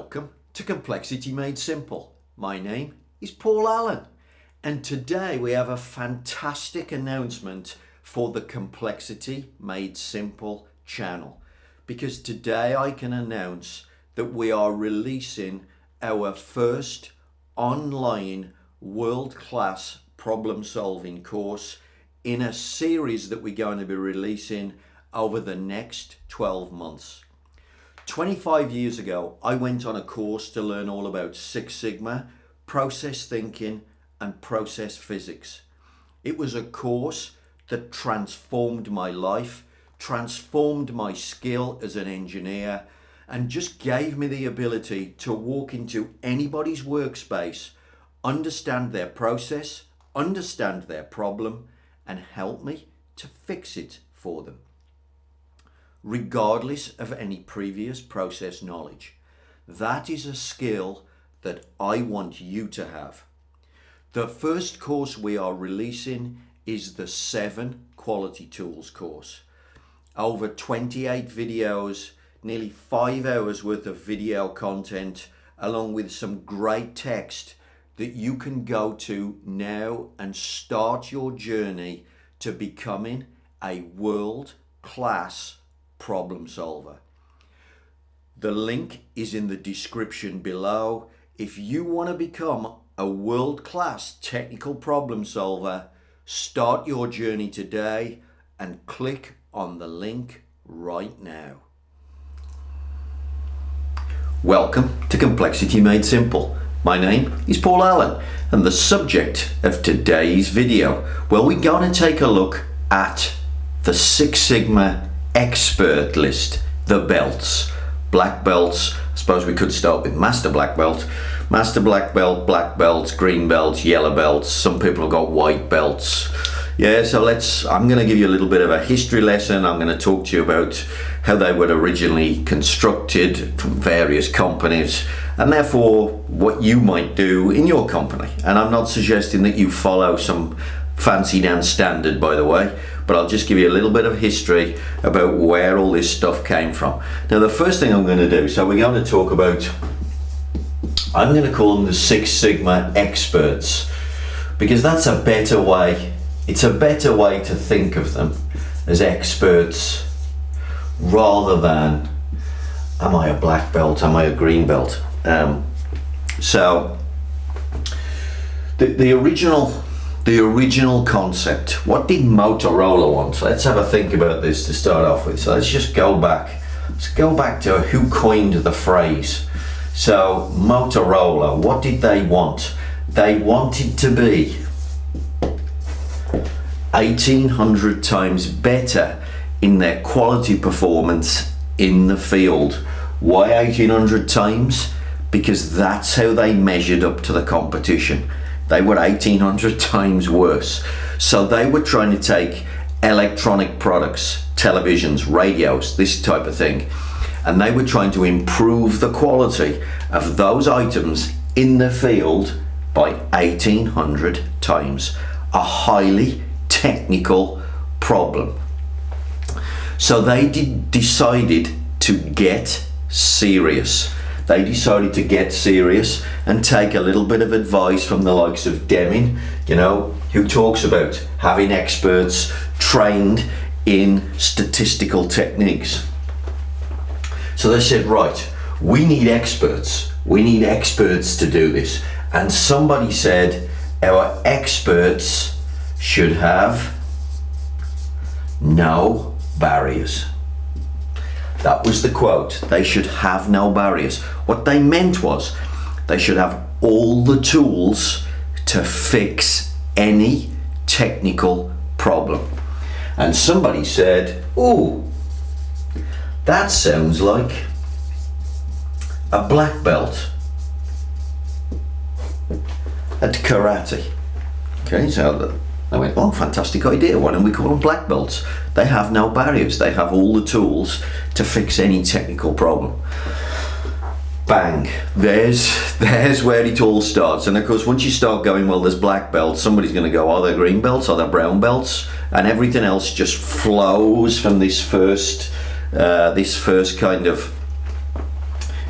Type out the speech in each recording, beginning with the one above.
Welcome to Complexity Made Simple. My name is Paul Allen, and today we have a fantastic announcement for the Complexity Made Simple channel, because today I can announce that we are releasing our first online world-class problem-solving course in a series that we're going to be releasing over the next 12 months. 25 years ago, I went on a course to learn all about Six Sigma, process thinking, and process physics. It was a course that transformed my life, transformed my skill as an engineer, and just gave me the ability to walk into anybody's workspace, understand their process, understand their problem, and help me to fix it for them, regardless of any previous process knowledge. That is a skill that I want you to have. The first course we are releasing is the 7 Quality Tools course. Over 28 videos, nearly 5 hours worth of video content, along with some great text that you can go to now and start your journey to becoming a world-class problem solver. The link is in the description below. If you want to become a world-class technical problem solver, start your journey today and click on the link right now. Welcome to Complexity Made Simple. My name is Paul Allen, and the subject of today's video, well, we're going to take a look at the Six Sigma expert list, the belts, black belts. I suppose we could start with master black belt, black belts, green belts, yellow belts. Some people have got white belts. Yeah, so I'm going to give you a little bit of a history lesson. I'm going to talk to you about how they were originally constructed from various companies, and therefore what you might do in your company. And I'm not suggesting that you follow some fancy dance standard, by the way, but I'll just give you a little bit of history about where all this stuff came from. Now, the first thing I'm going to do, so we're going to talk about, I'm going to call them the Six Sigma experts, because that's a better way. It's a better way to think of them as experts rather than, am I a black belt, am I a green belt? So the original concept, what did Motorola want? Let's have a think about this to start off with. So let's just go back. Let's go back to who coined the phrase. So Motorola, what did they want? They wanted to be 1800 times better in their quality performance in the field. Why 1800 times? Because that's how they measured up to the competition. They were 1800 times worse. So they were trying to take electronic products, televisions, radios, this type of thing, and they were trying to improve the quality of those items in the field by 1800 times. A highly technical problem. So they decided to get serious. They decided to get serious and take a little bit of advice from the likes of Deming, who talks about having experts trained in statistical techniques. So they said, right, we need experts. We need experts to do this. And somebody said, our experts should have no barriers. That was the quote. They should have no barriers. What they meant was they should have all the tools to fix any technical problem. And somebody said, "Ooh, that sounds like a black belt at karate." Okay, so I went, oh, fantastic idea. Why don't we call them black belts? They have no barriers. They have all the tools to fix any technical problem. Bang. There's where it all starts. And of course, once you start going, well, there's black belts, somebody's going to go, are there green belts? Are there brown belts? And everything else just flows from this first kind of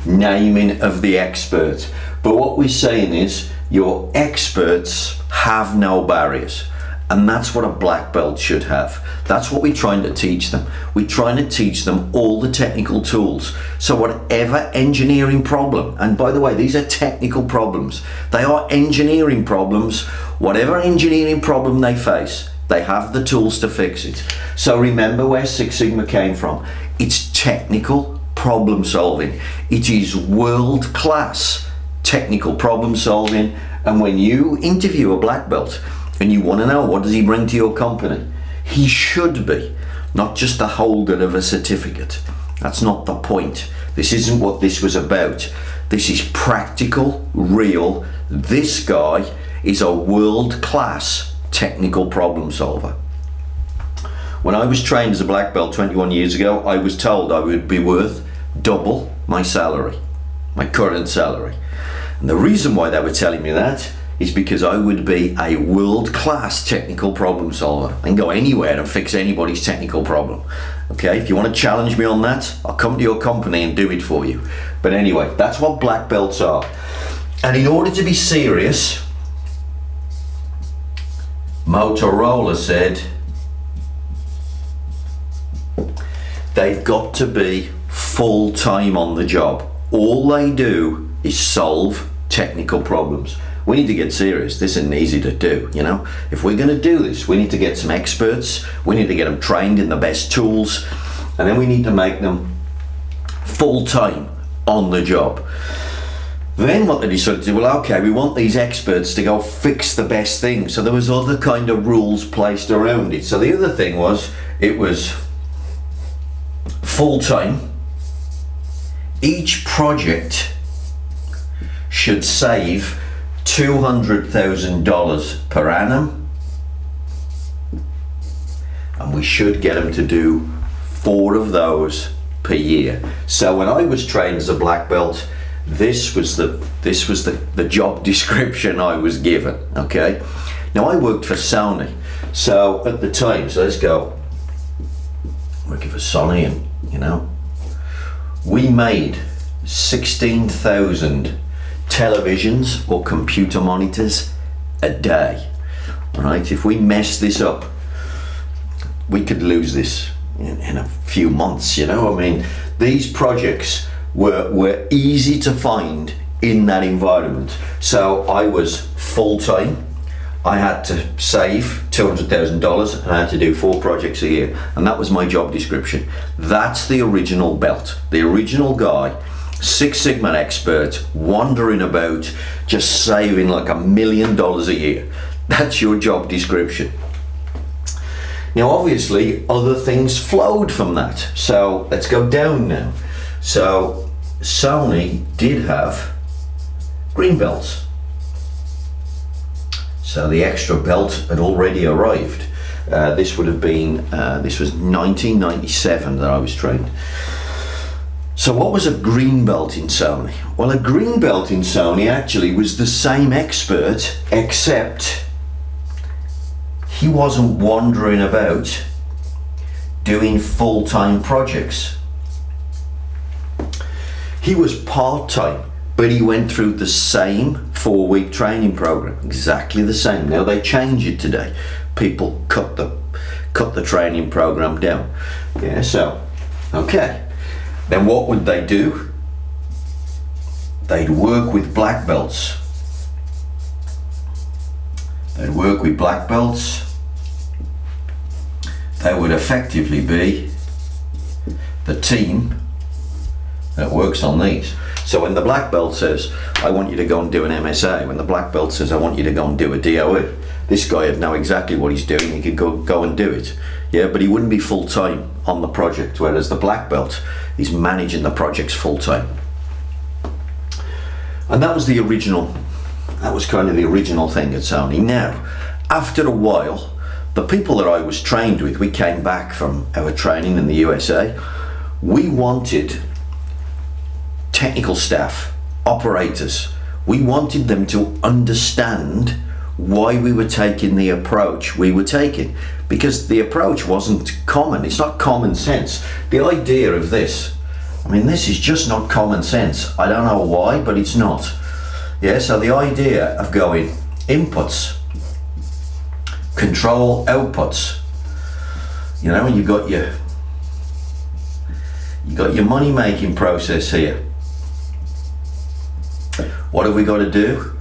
naming of the expert. But what we're saying is your experts have no barriers. And that's what a black belt should have. That's what we're trying to teach them. We're trying to teach them all the technical tools. So whatever engineering problem, and by the way, these are technical problems. They are engineering problems. Whatever engineering problem they face, they have the tools to fix it. So remember where Six Sigma came from. It's technical problem solving. It is world-class technical problem solving. And when you interview a black belt, and you want to know what does he bring to your company, he should be not just the holder of a certificate. That's not the point. This isn't what this was about. This is practical, real. This guy is a world-class technical problem solver. When I was trained as a black belt 21 years ago, I was told I would be worth double my salary, my current salary. And the reason why they were telling me that is because I would be a world-class technical problem solver and go anywhere and fix anybody's technical problem. Okay, if you want to challenge me on that, I'll come to your company and do it for you. But anyway, that's what black belts are. And in order to be serious, Motorola said they've got to be full-time on the job. All they do is solve technical problems. We need to get serious. This isn't easy to do, you know. If we're going to do this, we need to get some experts. We need to get them trained in the best tools, and then we need to make them full-time on the job. Then what they decided to do, well, okay, we want these experts to go fix the best thing. So there was other kind of rules placed around it. So the other thing was, it was full-time. Each project should save $200,000 per annum, and we should get them to do 4 of those per year. So when I was trained as a black belt, this was the job description I was given. Okay, now I worked for Sony, so at the time, so let's go working for Sony, and you know, we made 16,000 televisions or computer monitors a day. Right? If we mess this up, we could lose this in a few months, you know. I mean, these projects were easy to find in that environment. So I was full-time. I had to save $200,000 and I had to do 4 projects a year, and that was my job description. That's the original belt. The original guy, Six Sigma expert, wandering about just saving like $1 million a year. That's your job description. Now obviously other things flowed from that, so let's go down now. So Sony did have greenbelts, so the extra belt had already arrived. This would have been this was 1997 that I was trained. So what was a green belt in Sony? Well, a green belt in Sony actually was the same expert, except he wasn't wandering about doing full-time projects. He was part-time, but he went through the same 4-week training program, exactly the same. Now they change it today. People cut the training program down. Yeah, so, okay. Then what would they do? They'd work with black belts. They'd work with black belts. They would effectively be the team that works on these. So when the black belt says, I want you to go and do an MSA, when the black belt says, I want you to go and do a DOE, this guy would know exactly what he's doing. He could go and do it. Yeah, but he wouldn't be full-time on the project, whereas the black belt is managing the projects full-time. And that was the original, that was kind of the original thing at Sony. Now, after a while, the people that I was trained with, we came back from our training in the USA, we wanted technical staff, operators, we wanted them to understand why we were taking the approach we were taking, because the approach wasn't common. It's not common sense. The idea of this, I mean, this is just not common sense. I don't know why, but it's not. Yeah, so the idea of going inputs, control outputs, you know, and you've got your money making process here. What have we got to do?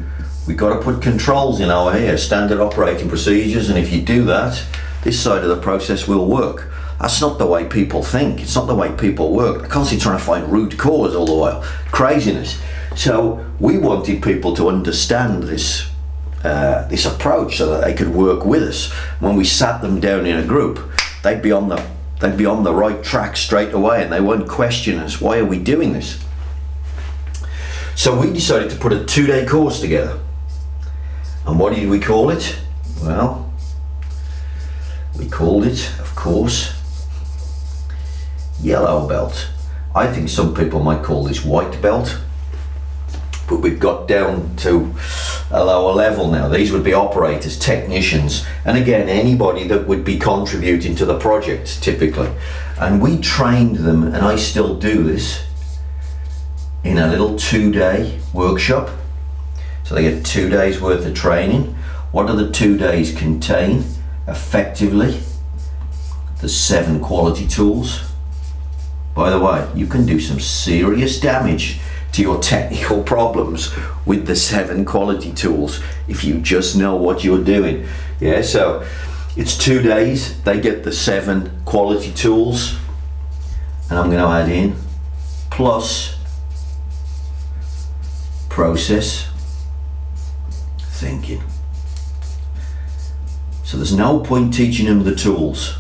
We've got to put controls in over here, standard operating procedures, and if you do that, this side of the process will work. That's not the way people think. It's not the way people work. They're constantly trying to find root cause all the while. Craziness. So we wanted people to understand this this approach so that they could work with us. When we sat them down in a group, they'd be on the right track straight away, and they won't question us. Why are we doing this? So we decided to put a 2-day course together. And what did we call it? Well, we called it, of course, Yellow Belt. I think some people might call this White Belt, but we've got down to a lower level now. These would be operators, technicians, and again, anybody that would be contributing to the project typically. And we trained them, and I still do this, in a little 2-day workshop. So they get 2 days worth of training. What do the 2 days contain? Effectively, the 7 quality tools. By the way, you can do some serious damage to your technical problems with the 7 quality tools if you just know what you're doing. Yeah, so it's 2 days, they get the 7 quality tools, and I'm going to add in plus process thinking. So there's no point teaching them the tools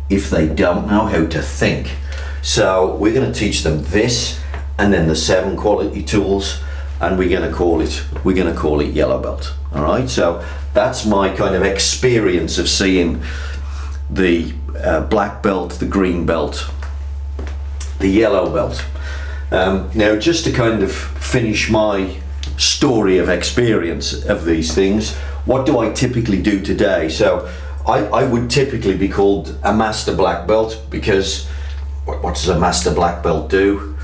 if they don't know how to think. So we're going to teach them this, and then the 7 quality tools, and we're going to call it Yellow Belt. All right. So that's my kind of experience of seeing the black belt, the green belt, the yellow belt. Now, just to kind of finish my story of experience of these things, what do I typically do today? So I would typically be called a master black belt, because what does a master black belt do?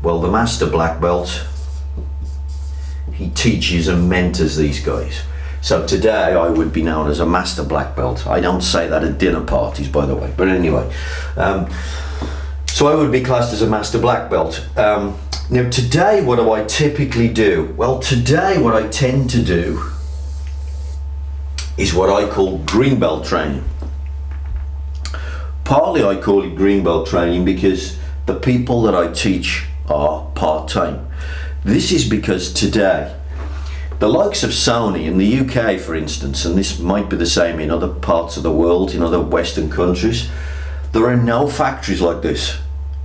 Well, the master black belt, he teaches and mentors these guys. So today I would be known as a master black belt. I don't say that at dinner parties, by the way, but anyway. So I would be classed as a master black belt. Now today, what do I typically do? Well, today what I tend to do is what I call green belt training. Partly I call it green belt training because the people that I teach are part-time. This is because today, the likes of Sony in the UK, for instance, and this might be the same in other parts of the world, in other Western countries, there are no factories like this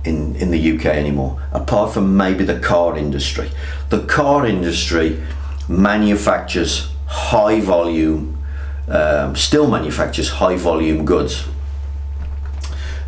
in the UK anymore, apart from maybe the car industry. The car industry manufactures high volume, still manufactures high volume goods.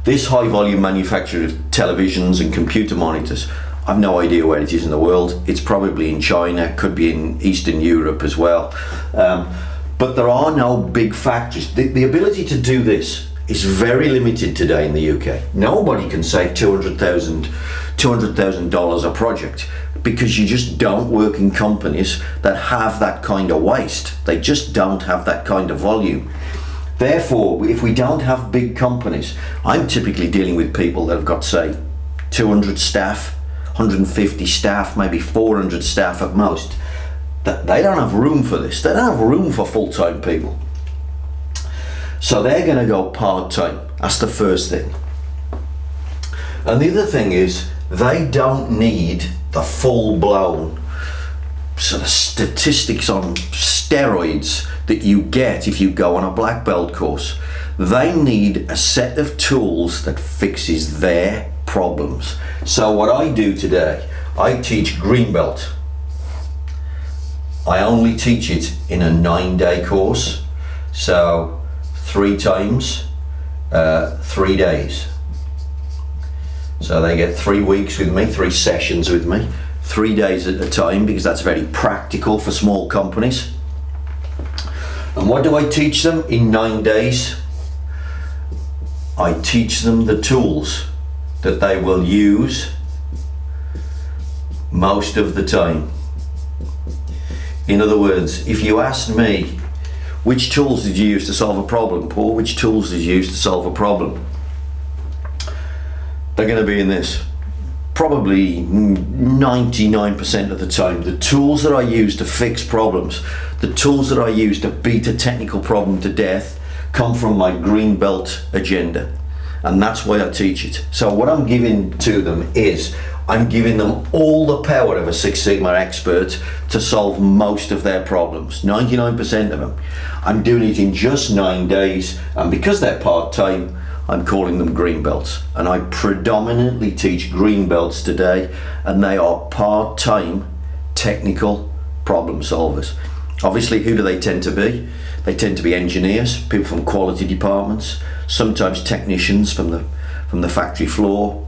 This high volume manufacture of televisions and computer monitors, I've no idea where it is in the world. It's probably in China, could be in Eastern Europe as well. But there are no big factories. The ability to do this is very limited today in the UK. Nobody can save $200,000 a project, because you just don't work in companies that have that kind of waste. They just don't have that kind of volume. Therefore, if we don't have big companies, I'm typically dealing with people that have got, say, 200 staff, 150 staff, maybe 400 staff at most. They don't have room for this. They don't have room for full-time people. So they're going to go part-time. That's the first thing. And the other thing is, they don't need the full-blown sort of statistics on steroids that you get if you go on a black belt course. They need a set of tools that fixes their problems. So what I do today, I teach green belt. I only teach it in a 9-day course, so 3 times 3 days. So they get 3 weeks with me, 3 sessions with me, 3 days at a time, because that's very practical for small companies. And what do I teach them in 9 days? I teach them the tools that they will use most of the time. In other words, if you asked me, which tools did you use to solve a problem, Paul? Which tools did you use to solve a problem? They're going to be in this. Probably 99% of the time, the tools that I use to fix problems, the tools that I use to beat a technical problem to death, come from my green belt agenda. And that's why I teach it. So what I'm giving to them is, I'm giving them all the power of a Six Sigma expert to solve most of their problems, 99% of them. I'm doing it in just 9 days, and because they're part-time, I'm calling them green belts. And I predominantly teach green belts today, and they are part-time technical problem solvers. Obviously, who do they tend to be? They tend to be engineers, people from quality departments, sometimes technicians from the factory floor.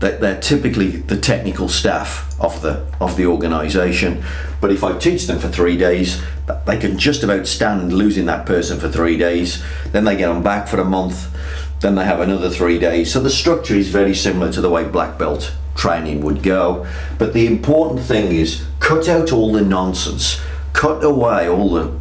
They're typically the technical staff of the organisation. But if I teach them for 3 days, they can just about stand losing that person for 3 days. Then they get them back for a month. Then they have another 3 days. So the structure is very similar to the way black belt training would go. But the important thing is, cut out all the nonsense. Cut away all the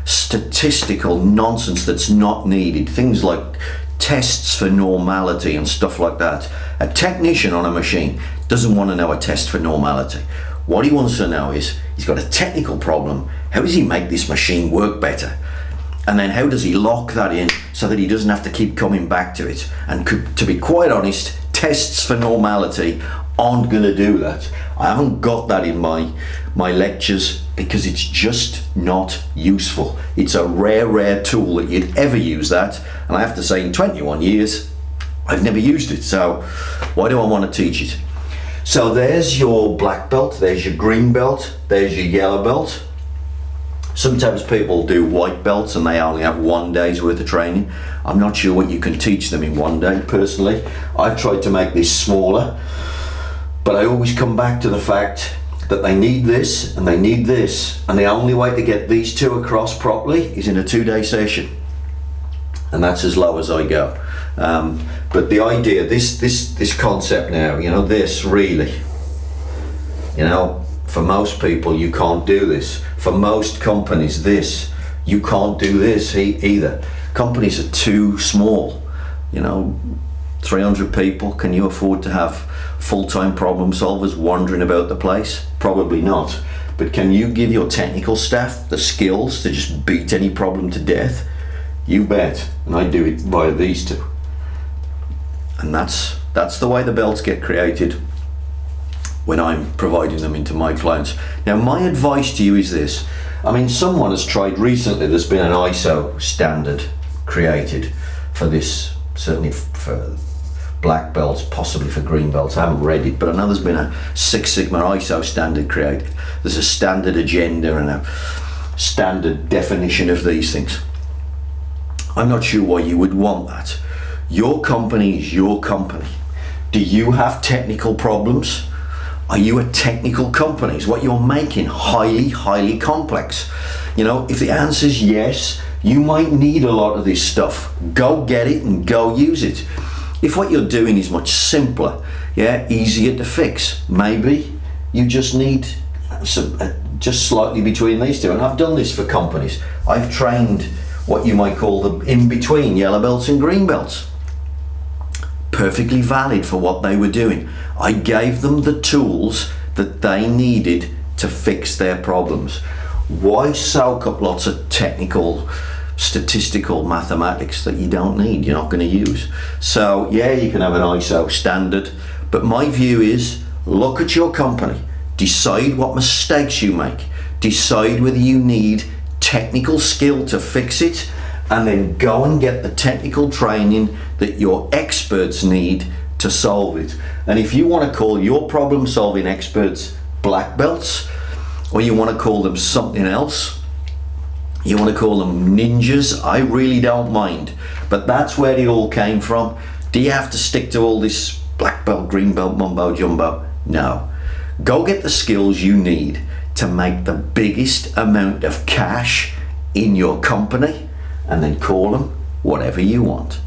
statistical nonsense that's not needed. Things like tests for normality and stuff like that. A technician on a machine doesn't want to know a test for normality. What he wants to know is, he's got a technical problem. How does he make this machine work better? And then how does he lock that in so that he doesn't have to keep coming back to it? And to be quite honest, tests for normality aren't going to do that. I haven't got that in my lectures because it's just not useful. It's a rare tool that you'd ever use that. And I have to say, in 21 years, I've never used it. So why do I want to teach it? So there's your black belt, there's your green belt, there's your yellow belt. Sometimes people do white belts and they only have 1 day's worth of training. I'm not sure what you can teach them in 1 day, personally. I've tried to make this smaller, but I always come back to the fact that they need this and they need this, and the only way to get these two across properly is in a 2-day session, and that's as low as I go. But the idea, this concept now, this really, for most people you can't do this. For most companies, you can't do this either. Companies are too small. 300 people, can you afford to have full-time problem solvers wandering about the place? Probably not. But can you give your technical staff the skills to just beat any problem to death? You bet. And I do it via these two. And that's the way the belts get created when I'm providing them into my clients. Now, my advice to you is this. Someone has tried recently, there's been an ISO standard created for this, certainly for black belts, possibly for green belts. I haven't read it, but I know there's been a Six Sigma ISO standard created. There's a standard agenda and a standard definition of these things. I'm not sure why you would want that. Your company is your company. Do you have technical problems? Are you a technical company? Is what you're making highly complex? If the answer is yes, you might need a lot of this stuff. Go get it and go use it. If what you're doing is much simpler, easier to fix, maybe you just need just slightly between these two. And I've done this for companies. I've trained what you might call the in-between yellow belts and green belts. Perfectly valid for what they were doing. I gave them the tools that they needed to fix their problems. Why soak up lots of technical, statistical mathematics that you don't need, you're not going to use? So you can have an ISO standard, but my view is, look at your company, decide what mistakes you make, decide whether you need technical skill to fix it, and then go and get the technical training that your experts need to solve it. And if you want to call your problem solving experts black belts, or you want to call them something else, you want to call them ninjas, I really don't mind. But that's where it all came from. Do you have to stick to all this black belt, green belt, mumbo jumbo? No. Go get the skills you need to make the biggest amount of cash in your company, and then call them whatever you want.